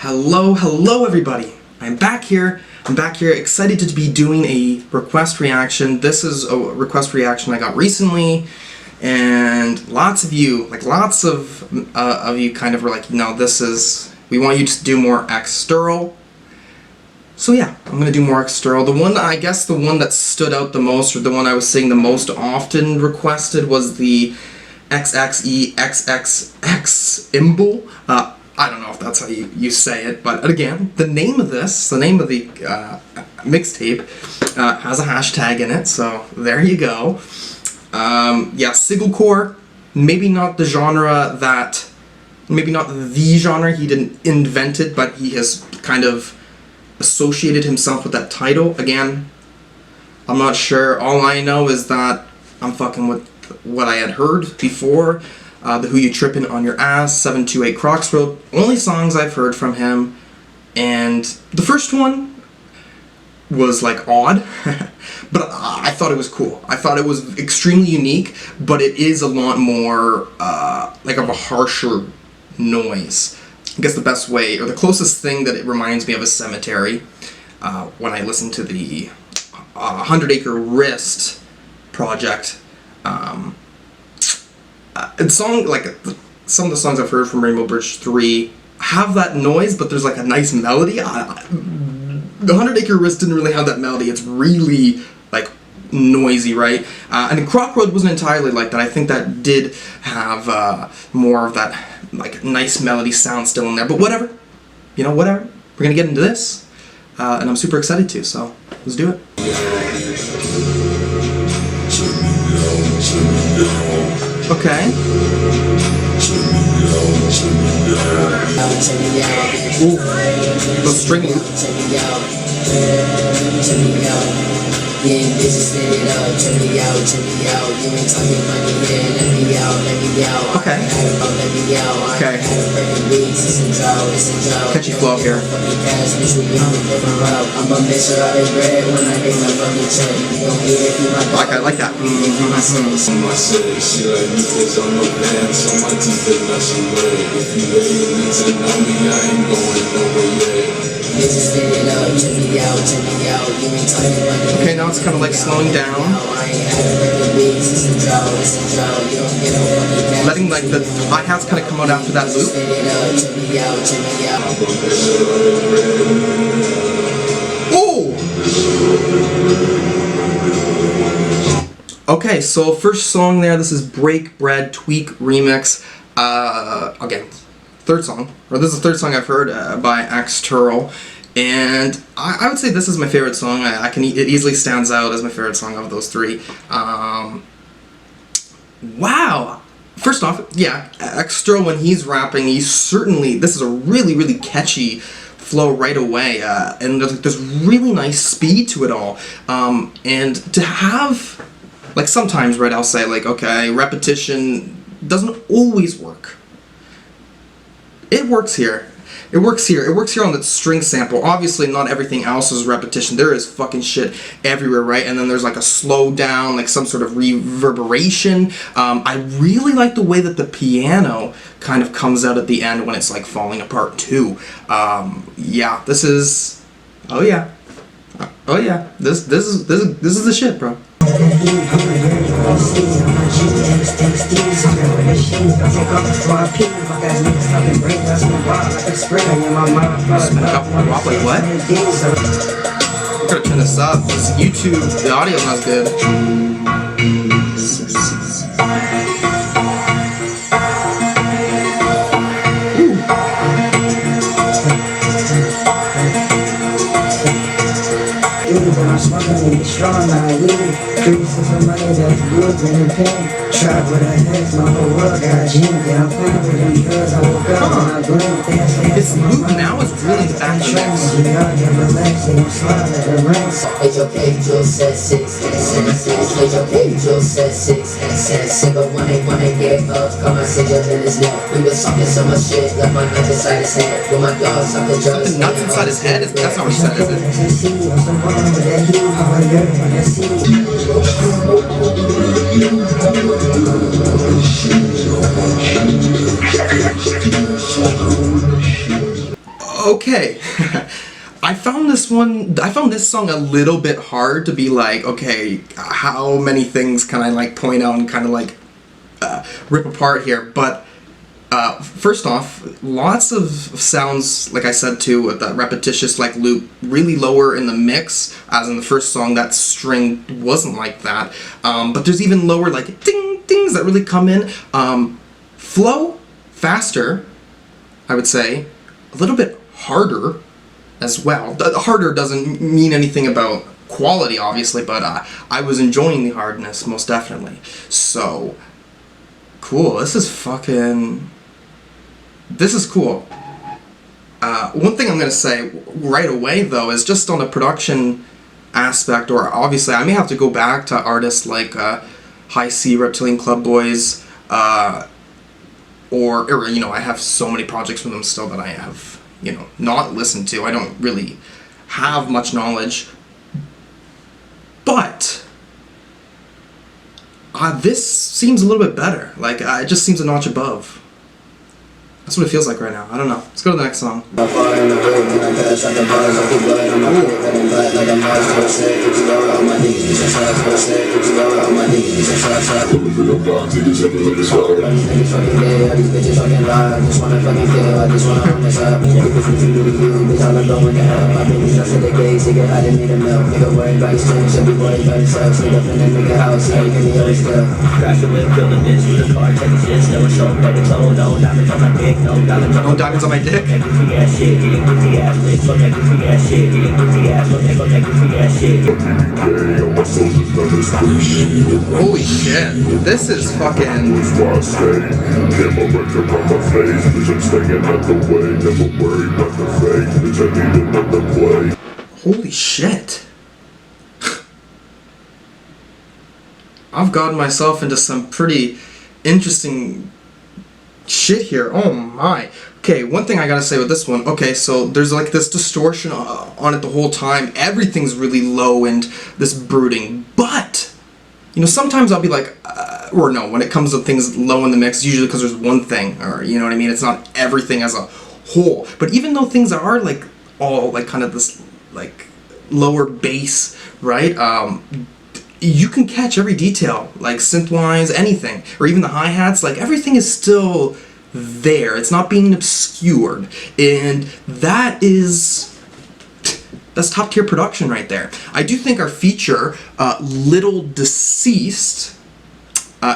Hello everybody. I'm back here, excited to be doing a request reaction. This is a request reaction I got recently, and lots of you kind of were like, no, we want you to do more Axxturel. So yeah, I'm gonna do more Axxturel. The one that stood out the most, or the one I was seeing the most often requested, was the Xxxx I don't know if that's how you say it, but again, the name of the mixtape has a hashtag in it, so there you go. Yeah, Sigglecore, maybe not the genre he didn't invent it, but he has kind of associated himself with that title. Again, I'm not sure. All I know is that I'm fucking with what I had heard before. The Who You Trippin' On Your Ass, 728 Kraxxx, only songs I've heard from him, and the first one was like odd, but I thought it was cool. I thought it was extremely unique, but it is a lot more like of a harsher noise. I guess the best way, or the closest thing that it reminds me of, is Cemetery. When I listen to the 100 Acre Wrist project, some of the songs I've heard from Rainbow Bridge 3 have that noise, but there's like a nice melody. The 100 Acre Wrist didn't really have that melody. It's really like noisy, right? And Kraxxx wasn't entirely like that. I think that did have more of that like nice melody sound still in there. But whatever, whatever. We're gonna get into this, and I'm super excited to. So let's do it. Okay. Ooh. Those stringy. Okay. Okay. Catchy flow here. I like that. Okay, now it's kind of like slowing down, letting like the hi-hats kind of come out after that loop. Oh! Okay, so first song there, this is Break Bread Tweak Remix. Again, third song, or this is the third song I've heard by Axxturel, and I would say this is my favorite song. It easily stands out as my favorite song of those three. Wow! First off, yeah, Axxturel, when he's rapping, this is a really catchy flow right away, and there's really nice speed to it all, and to have, like, sometimes, right, I'll say, like, okay, repetition doesn't always work. It works here. It works here on the string sample. Obviously, not everything else is repetition. There is fucking shit everywhere, right? And then there's like a slow down, like some sort of reverberation. I really like the way that the piano kind of comes out at the end when it's like falling apart too. Yeah, this is. Oh yeah. Oh yeah. This is the shit, bro. Wait, what? I'm gonna turn this up. This YouTube, the audio is not good. I'm smoking strong, I leave. 3 cents of money that's good in the pen. Trap with a head, my whole world got gym. Yeah, I'm playing with them girls, I woke up and I blink. This loop now is really the back of the mix. Something nuts inside his head? That's not what he said, is it? Okay. I found this song a little bit hard to be like, okay, how many things can I like point out and kind of like rip apart here, but first off, lots of sounds, like I said too, with that repetitious like loop, really lower in the mix, as in the first song that string wasn't like that, but there's even lower like ding dings that really come in. Flow faster, I would say, a little bit harder as well. The harder doesn't mean anything about quality, obviously, but I was enjoying the hardness, most definitely. So, cool. This is cool. One thing I'm going to say right away, though, is just on the production aspect, or obviously I may have to go back to artists like High C, Reptilian Club Boys, or, you know, I have so many projects from them still that I have, you know, not listened to. I don't really have much knowledge, but this seems a little bit better. Like, it just seems a notch above. That's what it feels like right now. I don't know. Let's go to the next song. No diamonds on my dick. Holy shit. This is fucking... Holy shit. I've gotten myself into some pretty interesting shit here. Oh my. Okay, one thing I gotta say with this one, okay, so there's like this distortion on it the whole time. Everything's really low and this brooding, but, you know, sometimes I'll be like, or no, when it comes to things low in the mix, usually because there's one thing, or, you know what I mean, it's not everything as a whole. But even though things are like all like kind of this like lower bass, right, you can catch every detail, like synth-wise, anything, or even the hi-hats, like everything is still there. It's not being obscured, and that's top-tier production right there. I do think our feature, Lil Disceased,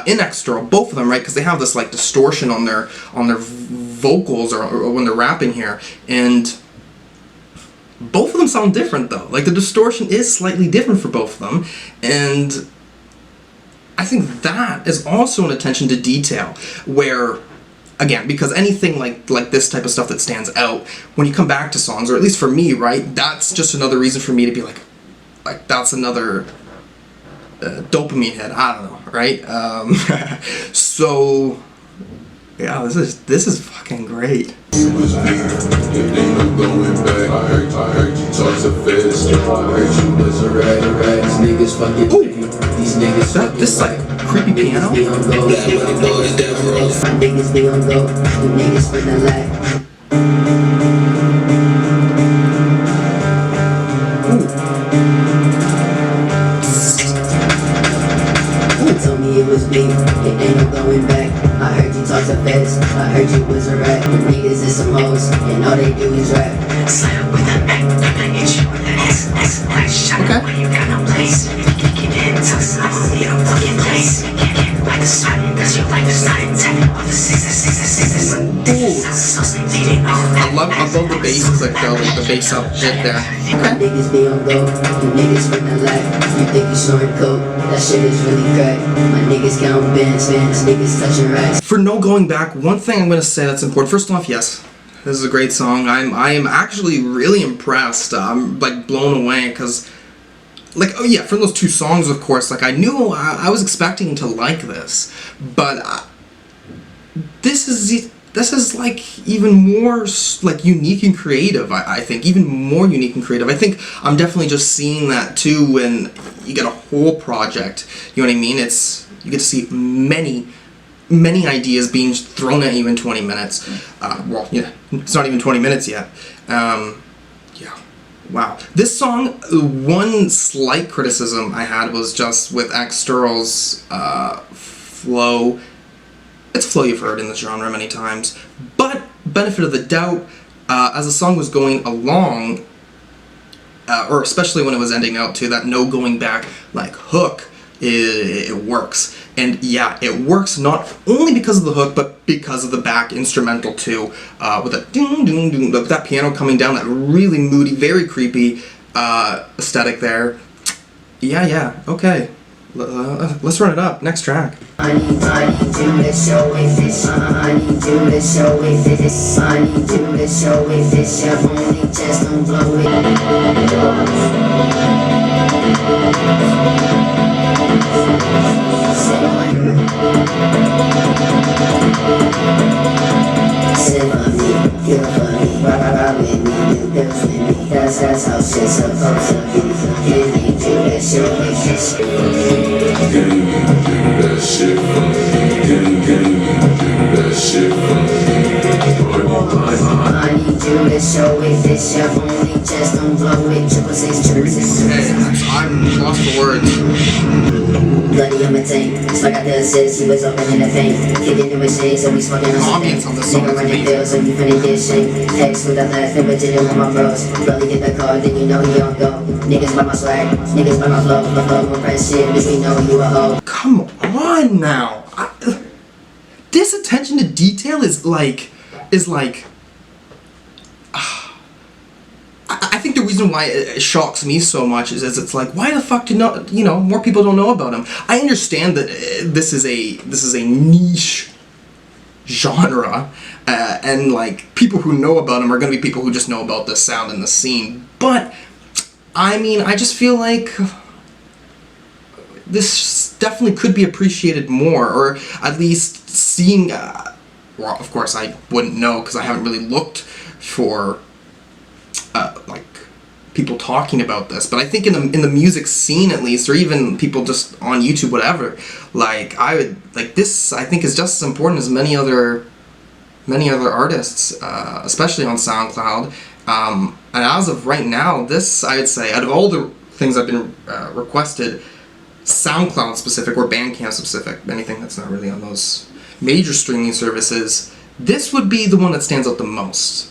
in Xxturel, both of them, right, because they have this like distortion on their vocals or when they're rapping here, and both of them sound different though. Like the distortion is slightly different for both of them, and I think that is also an attention to detail where, again, because anything like this type of stuff that stands out, when you come back to songs, or at least for me, right, that's just another reason for me to be like that's another dopamine hit. I don't know, right? So yeah, this is fucking great. Is that this like creepy piano? Told me it was me, it ain't no going back. I heard you talk to feds, I heard you was a rat. The niggas is some hoes, and all they do is rap. Slide up with the back, I'ma hit you with the S, like shut up when you got no place. Get in, tuss, I'm only a fucking place. Can't like the sun, cause you like the sun. 10 of the 6. I love the bass, like the bass up bit there. Okay. Niggas be on go, you niggas from the left. You think you snorting coke, that shit is really crack. My niggas count bands, niggas touching racks. For No Going Back, one thing I'm going to say that's important. First off, yes, this is a great song. I am actually really impressed. I'm like blown away because, like, oh yeah, from those two songs, of course, like I knew I was expecting to like this, but this is like even more like unique and creative. I think even more unique and creative. I think I'm definitely just seeing that too when you get a whole project. You know what I mean? You get to see many ideas being thrown at you in 20 minutes. Well, yeah, it's not even 20 minutes yet. Yeah. Wow. This song, one slight criticism I had was just with Axxturel's flow. It's a flow you've heard in this genre many times, but benefit of the doubt, as the song was going along, or especially when it was ending out to that no going back like hook, it works. And yeah, it works not only because of the hook, but because of the back instrumental too, with that ding ding ding, with that piano coming down, that really moody, very creepy aesthetic there. Yeah, okay. Let's run it up. Next track. I need you to show it this. I need you to show it this. I need you to show it this. Your only chest don't blow it. Sit on me, feel for me, ride with me, do pills with me. That's how shit's supposed to be. Can you do that shit with this? Can you do that shit for me? Can you do that shit for me? I need you to show it this. Your only chest don't blow it. 666. I'm lost for words. Bloody on my tank, just like I did since he was open in the paint. Kicking in with shade, so we smoking on some Ambience on this song nigga is running amazing. pills, so you finna get shanked. Hex with that laughing, but didn't want my bros. Bloody get the card, then you know he on go. Niggas by my swag, niggas by my flow. My flow won't press shit, bitch, we know you a hoe. Come on now. This attention to detail is like. I think the reason why it shocks me so much is it's like, why the fuck do not, more people don't know about him? I understand that this is a niche genre, and like people who know about him are going to be people who just know about the sound and the scene. But I mean, I just feel like this definitely could be appreciated more, or at least seeing. Well, of course, I wouldn't know because I haven't really looked for like people talking about this. But I think in the music scene, at least, or even people just on YouTube, whatever, like I would like this. I think is just as important as many other artists, especially on SoundCloud. And as of right now, this I would say out of all the things I've been requested, SoundCloud specific or Bandcamp specific, anything that's not really on those major streaming services, this would be the one that stands out the most.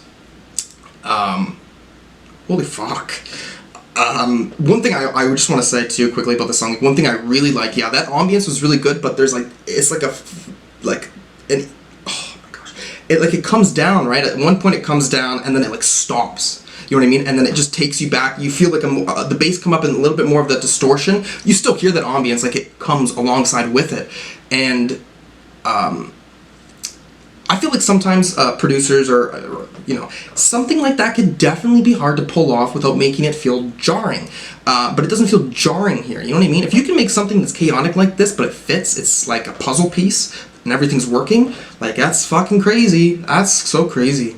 Holy fuck. One thing I would just want to say too quickly about the song, one thing I really like, yeah, that ambience was really good, but there's like, it's like oh my gosh, it comes down, right? At one point it comes down and then it like stops. You know what I mean? And then it just takes you back. You feel like the bass come up in a little bit more of that distortion. You still hear that ambience, like it comes alongside with it. And I feel like sometimes producers or something like that could definitely be hard to pull off without making it feel jarring. But it doesn't feel jarring here. You know what I mean? If you can make something that's chaotic like this, but it fits, it's like a puzzle piece, and everything's working, like that's fucking crazy. That's so crazy.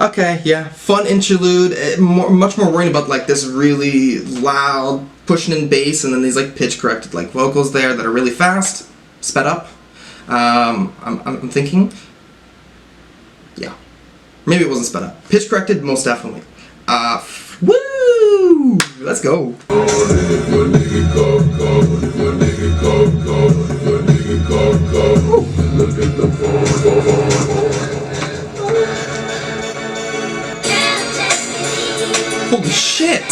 Okay, yeah, fun interlude. Much more worrying about like this really loud pushing in bass, and then these like pitch corrected like vocals there that are really fast, sped up. I'm thinking, yeah, maybe it wasn't sped up. Pitch corrected, most definitely. Woo! Let's go. Holy shit!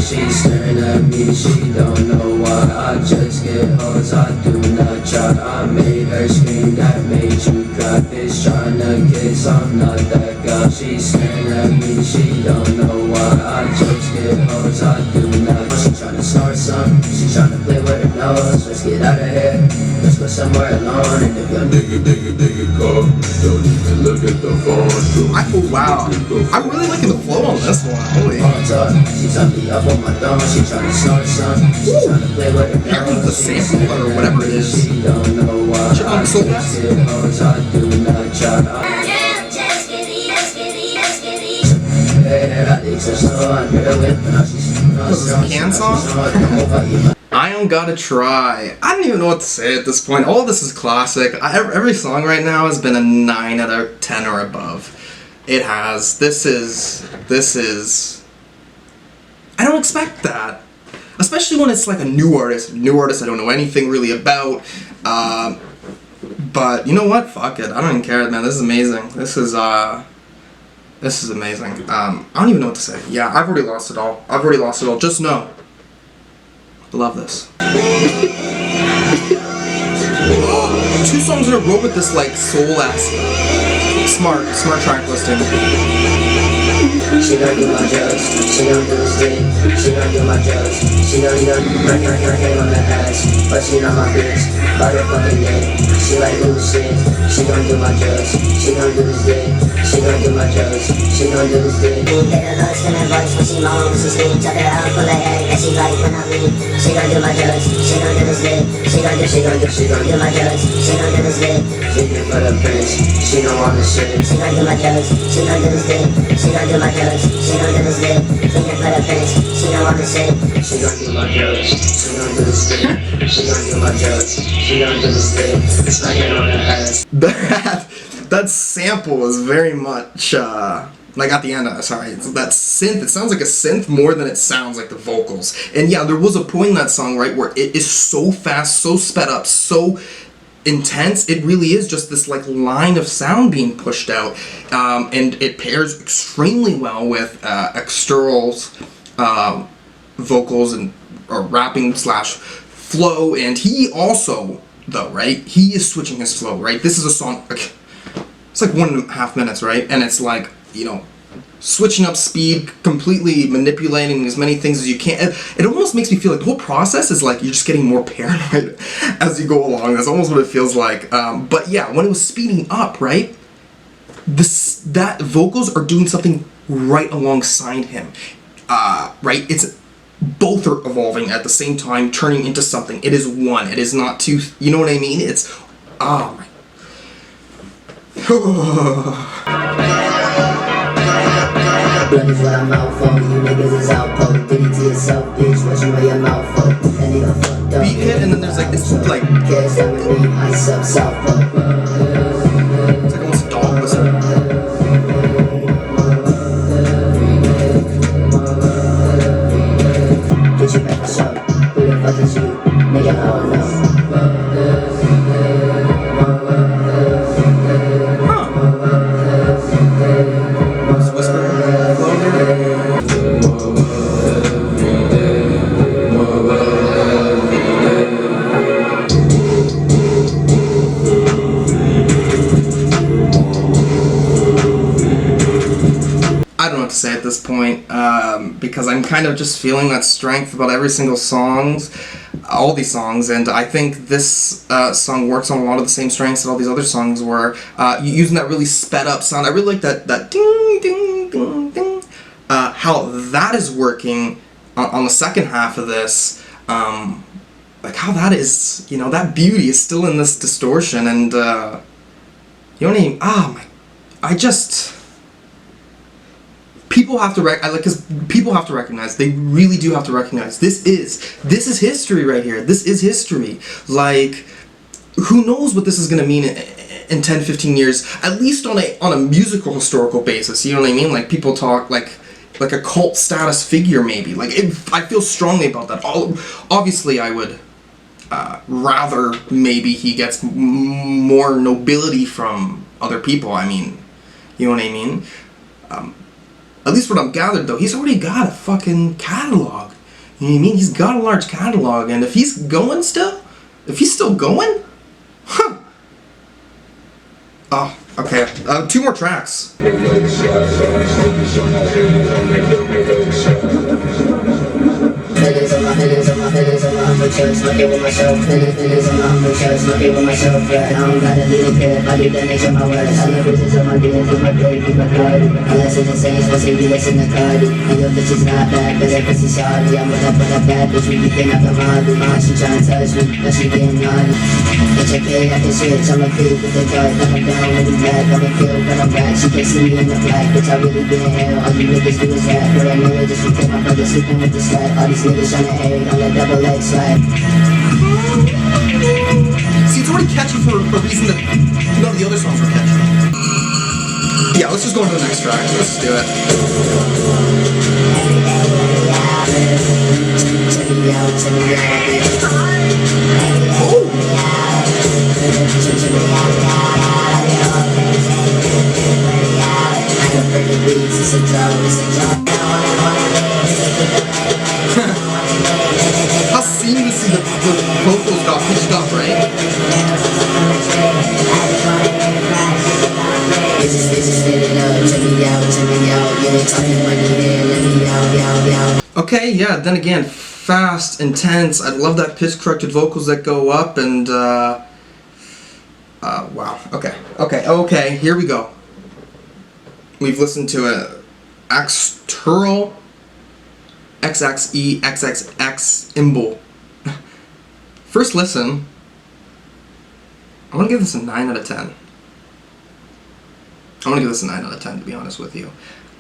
She's staring at me, she don't know why. I just get hoes, I do not try. I made her scream, that made you cry. Bitch tryna kiss, I'm not that guy. She's staring at me, she don't know why. I just get hoes, I do not. She tryna start something, she tryna play with her nose. Let's get out of here, let's go somewhere alone. And if your nigga call Don't even look at the phone. Oh wow, I'm really liking the flow on this one. Holy. Here comes the sample or whatever it is. Check on the soul bass. What's this, a can song? I Don't Gotta Try. I don't even know what to say at this point. All this is classic. Every song right now has been a 9 out of 10 or above. It has. This is... I don't expect that. Especially when it's like a new artist. New artist I don't know anything really about. But you know what? Fuck it. I don't even care, man. This is amazing. This is amazing. I don't even know what to say. Yeah, I've already lost it all. Just know. I love this. 2 songs in a row with this like soul-ass smart track listing. She gon' do my drugs, she gon' do this thing, she gon' do my drugs, she gon' run her hand on the ass, but she not my bitch, by the fucking name, she like loose shit, she gon' do my drugs, she gon' do this thing, she gon' do my drugs, she gon' do this thing. Get her looks in her voice when she moans, she screams, tuck her out, pull her hair, and she like when I leave, she gon' do my drugs, she gon' do this thing, she gon' do my drugs, she gon' do this thing, thinking for the prince, she don't want this shit, she gon' do my drugs, she gon' do this thing, she gon' do my drugs. She gon' do this thing, thinking for the prince, she don't want to shit. She gon' do my drugs, she gon' do this thing, she gon' do my drugs, she gon' do this thing, it's like it on her ass. That sample is very much, like at the end, sorry, it's that synth, it sounds like a synth more than it sounds like the vocals. And yeah, there was a point in that song, right, where it is so fast, so sped up, so intense, it really is just this like line of sound being pushed out, and it pairs extremely well with Axxturel's vocals and or rapping slash flow. And he also, though, right, he is switching his flow, right? This is a song, like, it's like 1.5 minutes, right? And it's like, you know, switching up speed, completely manipulating as many things as you can. It almost makes me feel like the whole process is like you're just getting more paranoid as you go along. That's almost what it feels like. But yeah, when it was speeding up, right, that vocals are doing something right alongside him. Right? It's both are evolving at the same time, turning into something. It is one. It is not two. You know what I mean? It's oh my. Blood is what I'm out for, you niggas is outpost. Did it to yourself, bitch, what you wear your mouth for? That nigga fucked up. Beat hit, and then there's like this like. Cares that with me, ice up Southpaw. It's like almost a dog whistle. Get you back up, who the fuck is you? Nigga, I don't know. I don't know what to say at this point, because I'm kind of just feeling that strength about every single all these songs, and I think this song works on a lot of the same strengths that all these other songs were. Using that really sped up sound, I really like that ding ding ding ding. How that is working on the second half of this, like how that is, you know, that beauty is still in this distortion, and you know what I mean? I just. People have to people have to recognize. They really do have to recognize. This is history right here. This is history. Like, who knows what this is gonna mean in 10, 15 years? At least on a musical historical basis. You know what I mean? Like people talk like a cult status figure maybe. Like I feel strongly about that. Obviously, I would rather maybe he gets more nobility from other people. I mean, you know what I mean? At least what I'm gathered, though, he's already got a fucking catalog. You know what I mean? He's got a large catalog, and if he's going still, if he's still going, huh? Oh, okay. 2 more tracks. Feelings on my feelings on my feelings. feelings on my humble church, smoking with myself. Feelings on my humble church, smoking with myself. I don't gotta leave a pip, I do the nature of my words. I love bitches on my beat, keep my plate, keep my card. Unless it's the same, supposed to be listen to Cardi. And your bitch is not bad, cause that pussy sorry. I'm with that bad bitch, we beating up the Marley. She tryna touch me, but she getting naughty. It's okay, I can switch, I'm a creep with the dark. When I'm down, when I'm black, I'm a kill, when I'm back. She can't see me in the black, bitch, I really been hell. All you niggas do is rap, but I know it just because my brother sleeping with the slack. All these niggas tryna hate on that double X swag. See, it's already catchy for a reason that none of the other songs were catchy. Yeah, let's just go into the next track. Let's just do it. How seamlessly the vocals got pitched up, right? Okay, yeah, then again, fast, intense. I love that pitch corrected vocals that go up and wow. Okay, here we go. We've listened to a Axxturel XXX Imble. First listen, I'm gonna give this a 9 out of 10. I'm gonna give this a 9 out of 10, to be honest with you.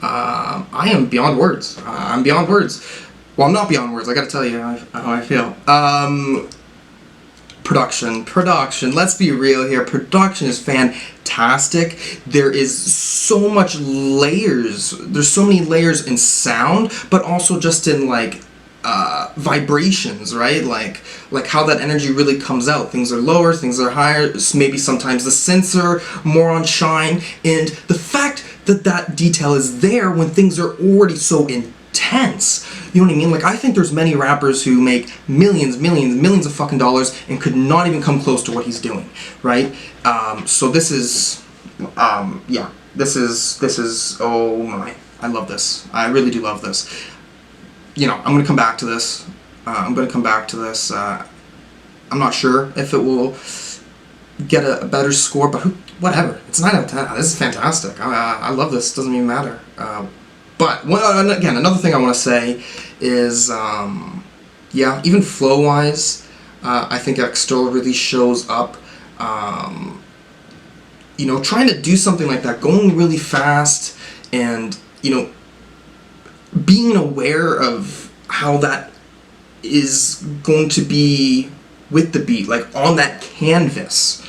I am beyond words. I'm beyond words. Well, I'm not beyond words. I gotta tell you how I feel. Production. Let's be real here. Production is fantastic. There is so much layers. There's so many layers in sound, but also just in like vibrations, right? Like how that energy really comes out. Things are lower, things are higher. Maybe sometimes the synths are more on shine, and the fact that that detail is there when things are already so intense. You know what I mean? Like, I think there's many rappers who make millions of fucking dollars and could not even come close to what he's doing, right? So this is, yeah, this is, oh my, I love this. I really do love this. You know, I'm gonna come back to this. I'm not sure if it will get a better score, but whatever. It's 9 out of 10. This is fantastic. I love this. Doesn't even matter. But again, another thing I want to say is, yeah, even flow-wise, I think Xxturel really shows up. You know, trying to do something like that, going really fast, and you know, being aware of how that is going to be with the beat, like on that canvas,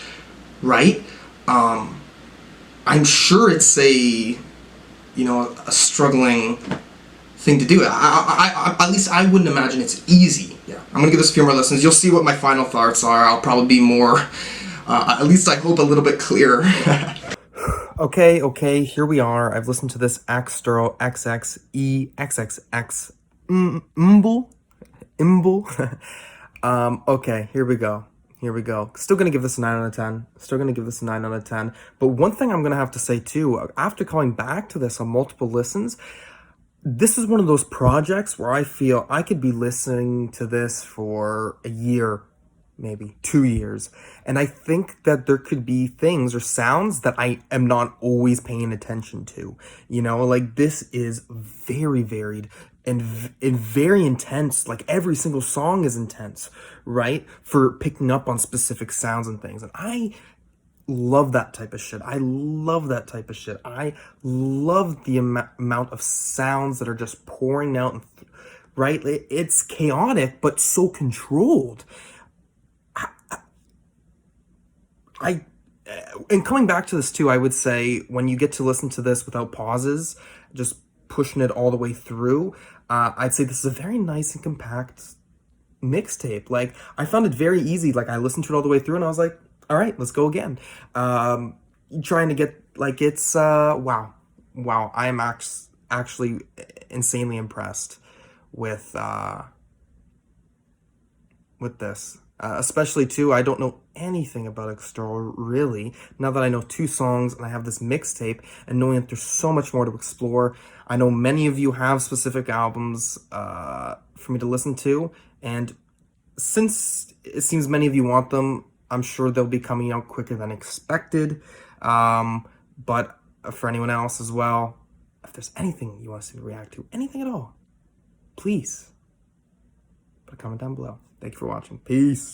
right? I'm sure it's a struggling thing to do. At least I wouldn't imagine it's easy. Yeah, I'm gonna give this a few more listens. You'll see what my final thoughts are. I'll probably be more, at least I hope, a little bit clearer. Okay, here we are. I've listened to this Axxturel XXX Imble. Okay, here we go. Still gonna give this a 9 out of 10. But one thing I'm gonna have to say too, after coming back to this on multiple listens, this is one of those projects where I feel I could be listening to this for a year, maybe 2 years. And I think that there could be things or sounds that I am not always paying attention to. You know, like this is very varied and very intense. Like every single song is intense, right? For picking up on specific sounds and things. And I love that type of shit. I love the amount of sounds that are just pouring out, right? It's chaotic, but so controlled. And coming back to this too, I would say when you get to listen to this without pauses, just pushing it all the way through, I'd say this is a very nice and compact mixtape. Like, I found it very easy. Like, I listened to it all the way through and I was like, all right, let's go again. Trying to get, like, it's, wow. I am actually insanely impressed with this. Especially too, I don't know anything about Xxturel really. Now that I know 2 songs and I have this mixtape, and knowing that there's so much more to explore. I know many of you have specific albums for me to listen to, and since it seems many of you want them, I'm sure they'll be coming out quicker than expected. But for anyone else as well, if there's anything you want us to react to, anything at all, please put a comment down below. Thank you for watching. Peace.